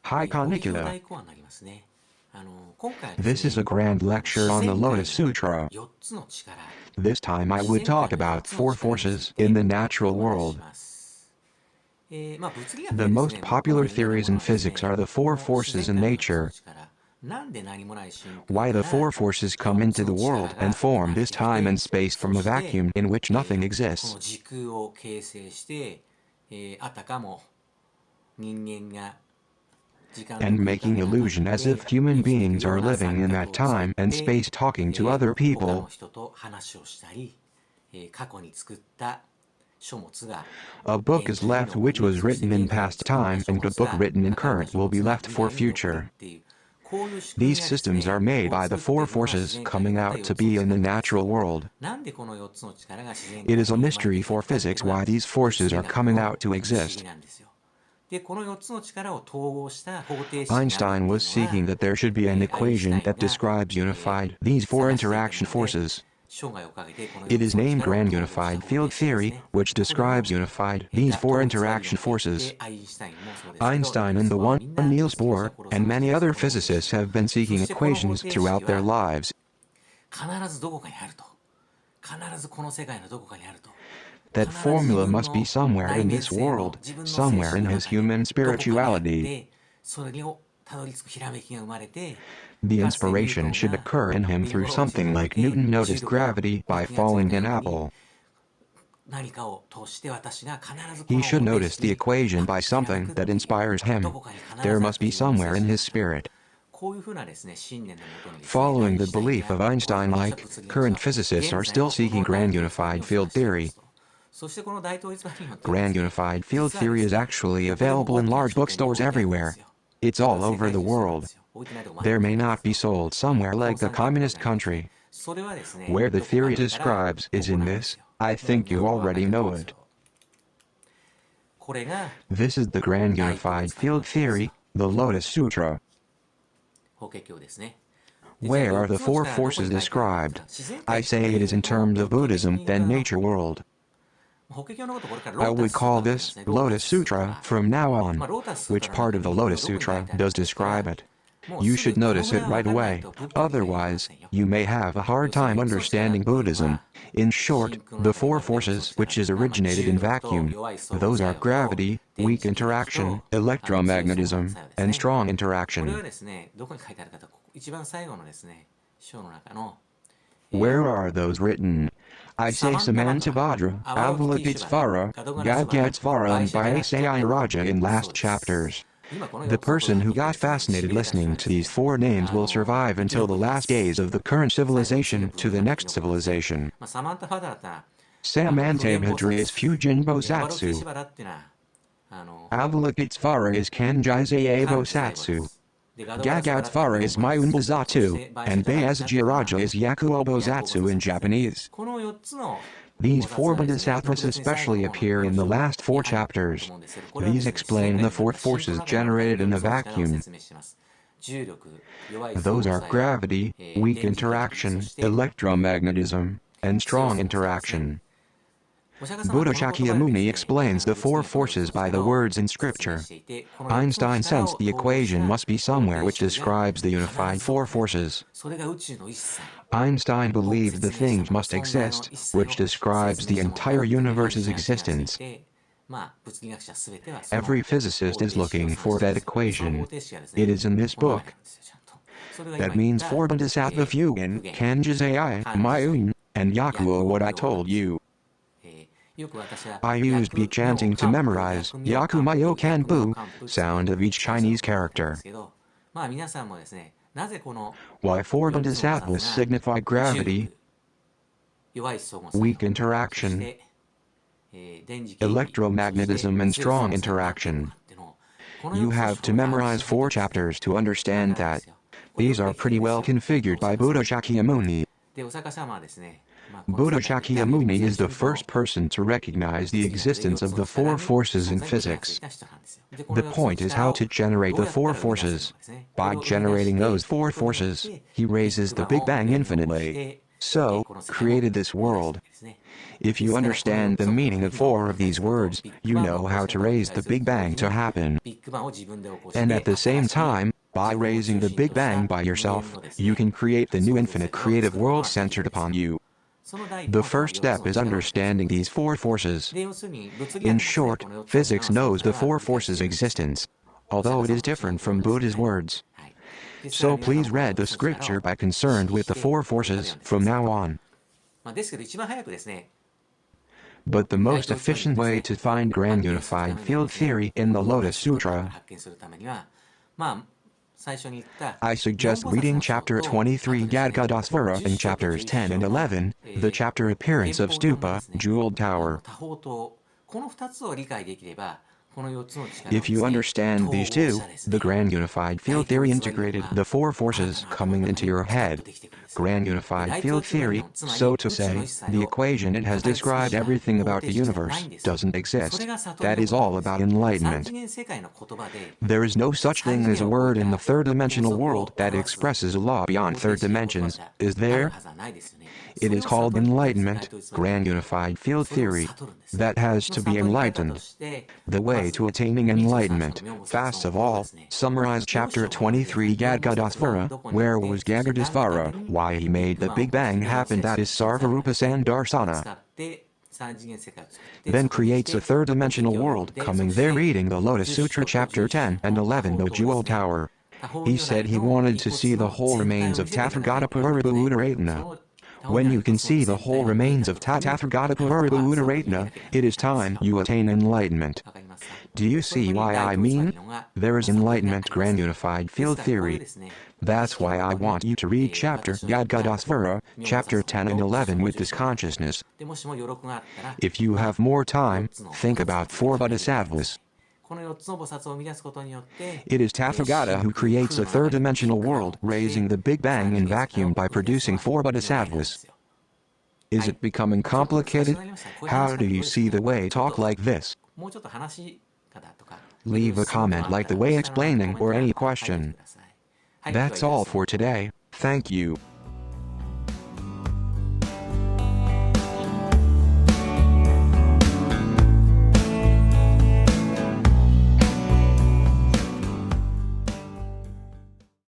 Hi, Konnichiwa. This is a grand lecture on the Lotus Sutra. This time I would talk about 4 forces in the natural world. The most popular theories in physics are the 4 forces in nature. Why the 4 forces come into the world and form this time and space from a vacuum in which nothing exists. And making illusion as if human beings are living in that time and space talking to other people. A book is left which was written in past time, and a book written in current will be left for future. These systems are made by the 4 forces coming out to be in the natural world. It is a mystery for physics why these forces are coming out to exist. Einstein was seeking that there should be an equation that describes these 4 interaction forces. It is named Grand Unified Field Theory, which describes these 4 interaction forces. Einstein and the one Niels Bohr, and many other physicists have been seeking equations throughout their lives. That formula must be somewhere in this world, somewhere in his human spirituality. The inspiration should occur in him through something like Newton noticed gravity by falling an apple. He should notice the equation by something that inspires him. There must be somewhere in his spirit. Following the belief of Einstein, current physicists are still seeking Grand Unified Field Theory. Grand Unified Field Theory is actually available in large bookstores everywhere. It's all over the world. There may not be sold somewhere like the communist country. Where the theory describes is in this. I think you already know it. This is the Grand Unified Field Theory, the Lotus Sutra. Where are the 4 forces described? I say it is in terms of Buddhism, then nature world. I would call this Lotus Sutra from now on. Which part of the Lotus Sutra does describe it? You should notice it right away, otherwise, you may have a hard time understanding Buddhism. In short, the 4 forces which is originated in vacuum, those are gravity, weak interaction, electromagnetism, and strong interaction. Where are those written? I say Samantabhadra, Avalokitesvara, Gadgatsvara and Vyasayiraja in last chapters. The person who got fascinated listening to these 4 names will survive until the last days of the current civilization to the next civilization. Samantabhadra is Fujin Bosatsu. Avalokitesvara is Kanjizaya Bosatsu. Gadgatsvara is Mayun Bosatsu, and Vyasayiraja is Yakuo Bosatsu in Japanese. These 4 Bodhisattvas especially appear in the last 4 chapters. These explain the 4 forces generated in a vacuum. Those are gravity, weak interaction, electromagnetism, and strong interaction. Buddha Shakyamuni explains the 4 forces by the words in scripture. Einstein sensed the equation must be somewhere which describes the unified 4 forces. Einstein believed the things must exist, which describes the entire universe's existence. Every physicist is looking for that equation. It is in this book. That means 4 Bodhisattva Fugen, Kanjizai, Mayun, and Yakuo what I told you. I used beat chanting to memorize Yaku Mayo Kanpu, sound of each Chinese character. Why 4 Bodhisattvas signify gravity, weak interaction, electromagnetism and strong interaction. You have to memorize 4 chapters to understand that. These are pretty well configured by Buddha Shakyamuni. Buddha Shakyamuni is the first person to recognize the existence of the four forces in physics. The point is how to generate the four forces. By generating those four forces, he raises the Big Bang infinitely. So, created this world. If you understand the meaning of four of these words, you know how to raise the Big Bang to happen. And at the same time, by raising the Big Bang by yourself, you can create the new infinite creative world centered upon you. The first step is understanding these four forces. In short, physics knows the four forces' existence, although it is different from Buddha's words. So please read the scripture by concerned with the four forces from now on. But the most efficient way to find grand unified field theory in the Lotus Sutra, I suggest reading chapter 23 Bodhisattvas and chapters 10 and 11, the chapter Appearance of Stupa, Jeweled Tower. If you understand these two, the grand unified field theory integrated the four forces coming into your head. Grand unified field theory, so to say, the equation it has described everything about the universe, doesn't exist. That is all about enlightenment. There is no such thing as a word in the third-dimensional world that expresses a law beyond third dimensions, is there? It is called enlightenment, grand unified field theory. That has to be enlightened. The way to attaining enlightenment, first of all, summarize chapter 23 Bodhisattvas, where was Bodhisattvas, why he made the Big Bang happen, that is Sarvarupa Sandarsana. Then creates a third-dimensional world coming there, reading the Lotus Sutra chapter 10 and 11, the Jewel Tower. He said he wanted to see the whole remains of Tathagata Puribhudaratna. When you can see the whole remains of Tathagata Puribhudaratna, it is time you attain enlightenment. Do you see why I mean? There is enlightenment grand unified field theory. That's why I want you to read chapter Bodhisattvas, chapter 10 and 11 with this consciousness. If you have more time, think about four Bodhisattvas. It is Tathagata who creates a third-dimensional world, raising the Big Bang in vacuum by producing four Bodhisattvas. Is it becoming complicated? How do you see the way talk like this? Leave a comment like the way explaining or any question. That's all for today. Thank you.